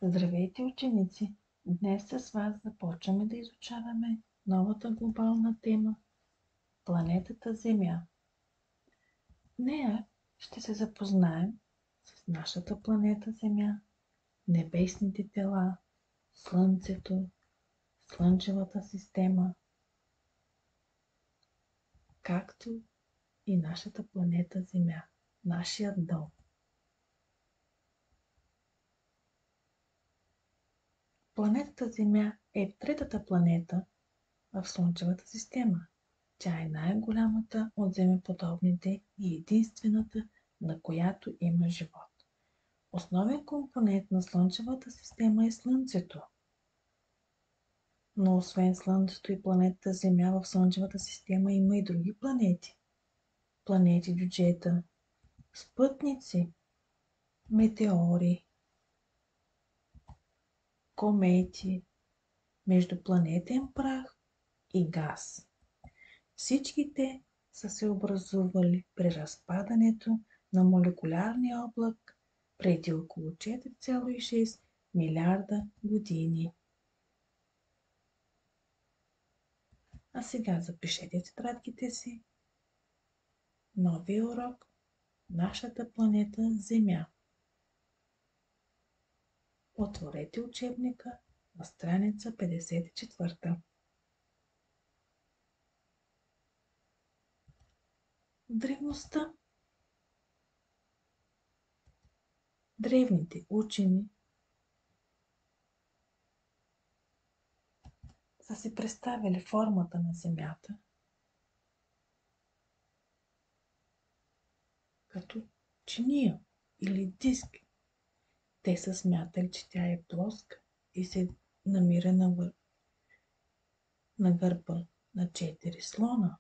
Здравейте, ученици! Днес с вас започваме да изучаваме новата глобална тема – планетата Земя. В нея ще се запознаем с нашата планета Земя, небесните тела, Слънцето, Слънчевата система, както и нашата планета Земя, нашият дом. Планетата Земя е третата планета в Слънчевата система. Тя е най-голямата от земеподобните и единствената, на която има живот. Основен компонент на Слънчевата система е Слънцето. Но освен Слънцето и планетата Земя, в Слънчевата система има и други планети. Планети джуджета, спътници, метеори, комети, междупланетен прах и газ. Всички те са се образували при разпадането на молекулярния облак преди около 4,6 милиарда години. А сега запишете тетрадките си. Новия урок – нашата планета Земя. Отворете учебника на страница 54. В древността древните учени са си представили формата на Земята като чиния или диск. Те са смятали, че тя е плоска и се намира на гърба на 4 слона.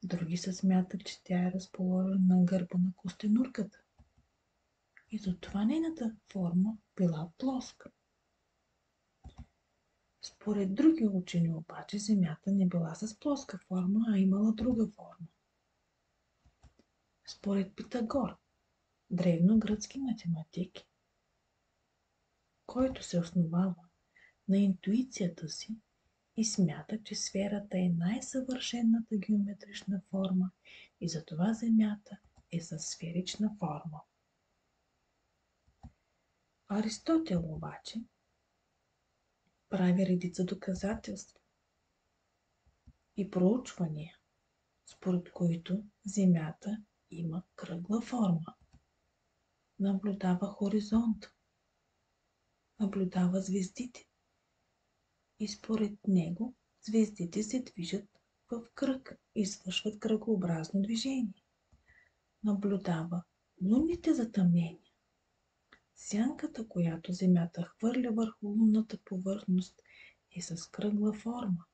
Други са смятали, че тя е разположена на гърба на костенурката. И затова нейната форма била плоска. Според други учени обаче Земята не била с плоска форма, а имала друга форма. Според Питагор, древногръцки математик, който се основава на интуицията си и смята, че сферата е най-съвършената геометрична форма и затова Земята е със сферична форма. Аристотел обаче прави редица доказателства и проучвания, според които Земята има кръгла форма. Наблюдава хоризонт, наблюдава звездите и според него звездите се движат в кръг и извършват кръгообразно движение. Наблюдава лунните затъмнения, сянката, която Земята хвърля върху лунната повърхност, е с кръгла форма.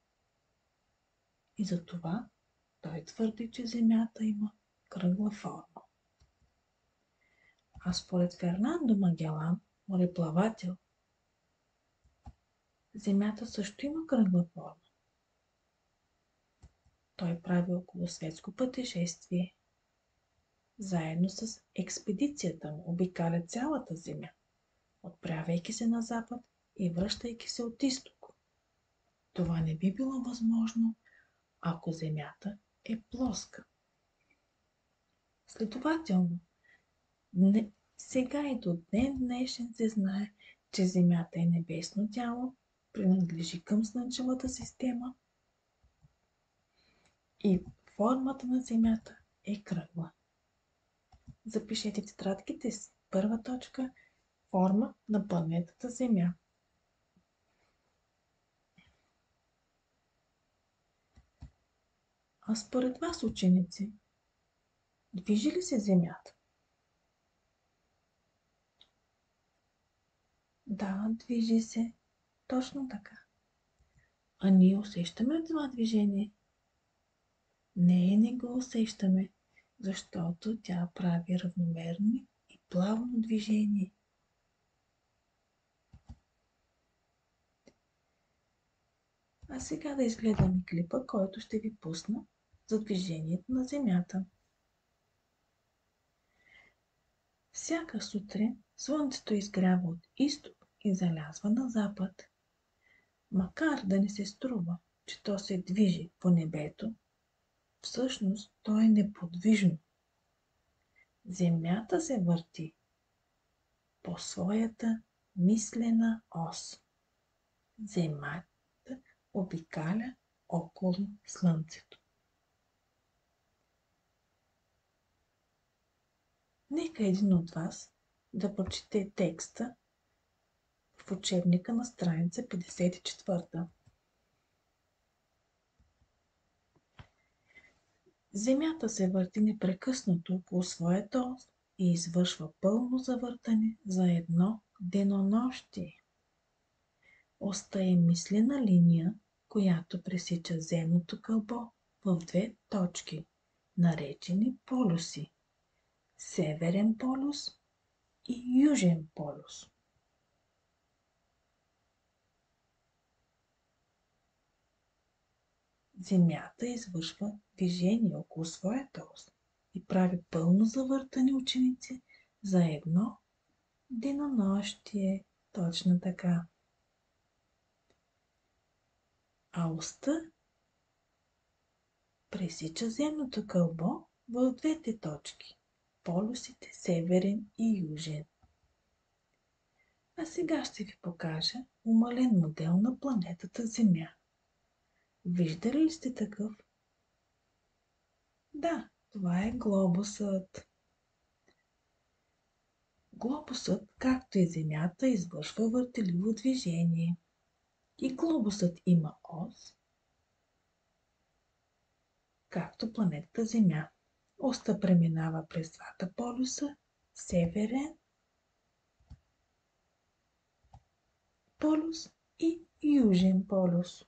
И затова той твърди, че Земята има кръгла форма. А според Фернандо Магелан, мореплавател, Земята също има кръгла форма. Той прави околосветско пътешествие. Заедно с експедицията му обикаля цялата Земя, отправяйки се на запад и връщайки се от изток. Това не би било възможно, ако Земята е плоска. Следователно, сега и до ден днешен се знае, че Земята е небесно тяло, принадлежи към Слънчевата система и формата на Земята е кръгла. Запишете в тетрадките си. Първа точка – форма на планетата Земя. А според вас, ученици, движи ли се Земята? Да, движи се. Точно така. А ние усещаме ли това движение? Не го усещаме, защото тя прави равномерно и плавно движение. А сега да изгледаме клипа, който ще ви пусна за движението на Земята. Всяка сутрин Слънцето изгрява от изток и залязва на запад. Макар да не се струва, че то се движи по небето, всъщност то е неподвижно. Земята се върти по своята мислена ос. Земята обикаля около Слънцето. Нека един от вас да прочете текста в учебника на страница 54. Земята се върти непрекъснато около своята ос и извършва пълно завъртане за едно денонощие. Оста е мислена линия, която пресича земното кълбо в две точки, наречени полюси – Северен полюс и Южен полюс. Земята извършва движение около своята ос и прави пълно завъртане, ученици, за едно денонощие. Точно така. А оста пресича земното кълбо в двете точки – полюсите Северен и Южен. А сега ще ви покажа умален модел на планетата Земя. Виждали ли сте такъв? Да, това е глобусът. Глобусът, както и Земята, извършва въртеливо движение. И глобусът има ос, както планетата Земя. Оста преминава през двата полюса – Северен полюс и Южен полюс.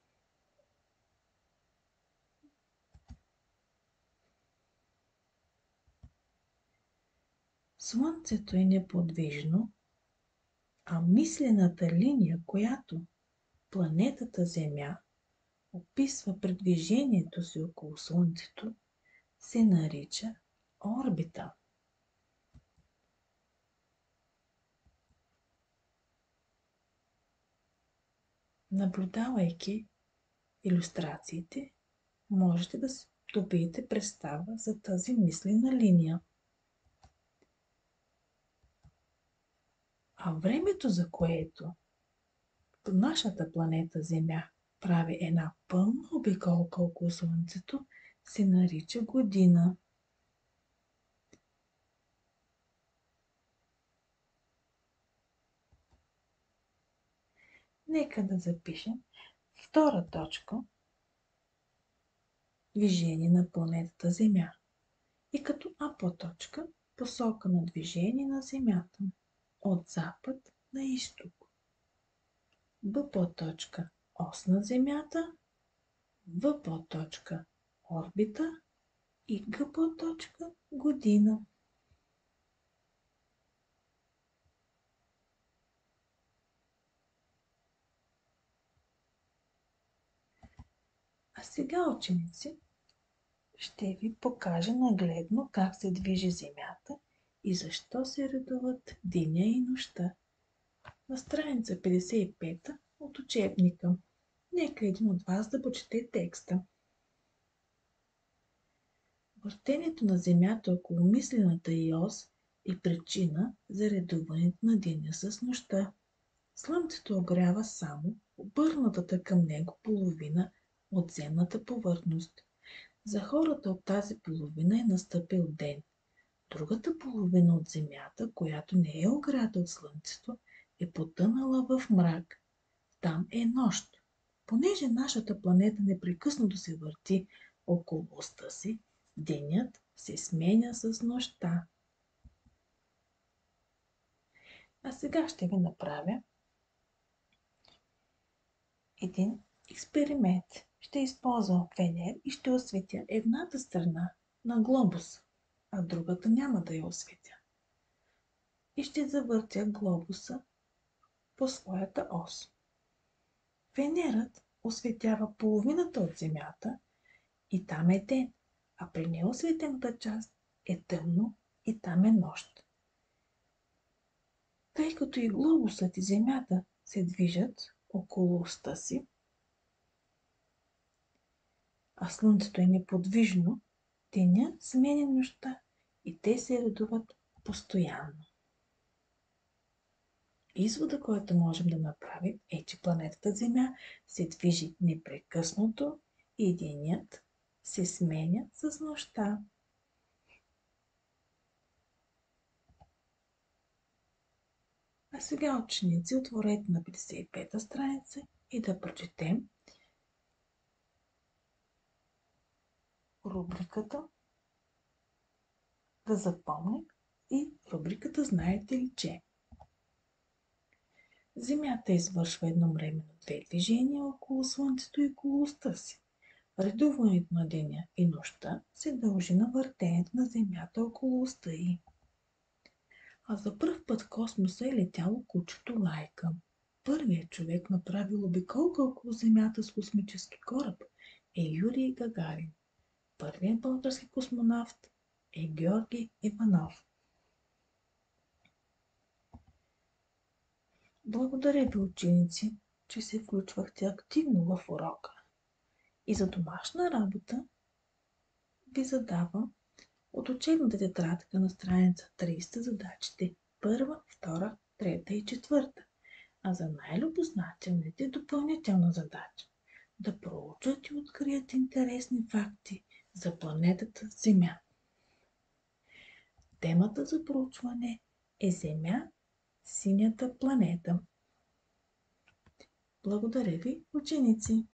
Слънцето е неподвижно, а мислената линия, която планетата Земя описва предвижението си около Слънцето, се нарича орбита. Наблюдавайки илюстрациите, можете да добиете представа за тази мислена линия. А времето, за което нашата планета Земя прави една пълна обиколка около Слънцето, се нарича година. Нека да запишем втора точка – движение на планетата Земя. И като А по точка – посока на движение на Земята от запад на изток. Б по точка – ос на Земята, В по точка – орбита и Г по точка – година. А сега, ученици, ще ви покажа нагледно как се движи Земята и защо се редуват деня и нощта. На страница 55 от учебника. Нека един от вас да прочете текста. Въртенето на Земята около мислената й ос е причина за редуването на деня с нощта. Слънцето огрява само обърнатата към него половина от земната повърхност. За хората от тази половина е настъпил ден. Другата половина от Земята, която не е огрята от Слънцето, е потънала в мрак. Там е нощ. Понеже нашата планета непрекъснато се върти около оста си, денят се сменя с нощта. А сега ще ви направя един експеримент. Ще използвам фенер и ще осветя едната страна на глобус, а другата няма да я осветя. И ще завъртя глобуса по своята ос. Фенерът осветява половината от Земята и там е ден, а при неосветената част е тъмно и там е нощ. Тъй като и глобусът и Земята се движат около оста си, а Слънцето е неподвижно, деня сменя нощта и те се редуват постоянно. Извода, който можем да направим, е, че планетата Земя се движи непрекъснато и денят се сменя с нощта. А сега, ученици, отворете на 55-та страница и да прочетем рубриката да запомним и рубриката знаете ли, че Земята извършва едновременно две движения около Слънцето и около оста си. Редуването на деня и нощта се дължи на въртенето на Земята около оста й. А за пръв път в космоса е летяло кучето Лайка. Първият човек направил обиколка около Земята с космически кораб е Юрий Гагарин. Първият български космонавт е Георги Иванов. Благодаря ви, ученици, че се включвахте активно в урока. И за домашна работа ви задавам от учебната тетрадка на страница 30 задачите първа, втора, трета и четвърта. А за най-любознателните допълнителна задача да проучат и открият интересни факти за планетата Земя. Темата за проучване е Земя, синята планета. Благодаря ви, ученици!